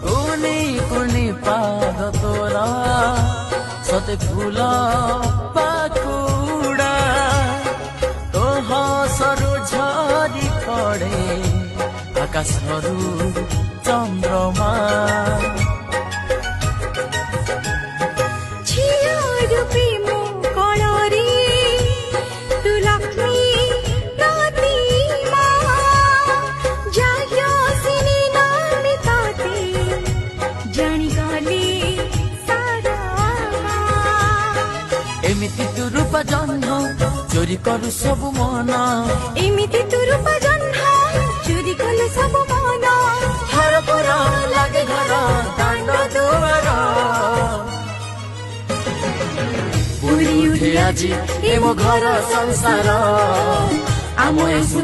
कुनी कुनी पाद तोरा सते फूल पाकुड़ा तो हसरु झरी पड़े आकाशरू चंद्रमा एमिति तू रूप जन्म चोरी करू सब मन एमिति तू रूप जन्म चोरी कलु सब मन हर पर लागे घर दांड दुआर पूरी उठे आज एमो घर संसार आम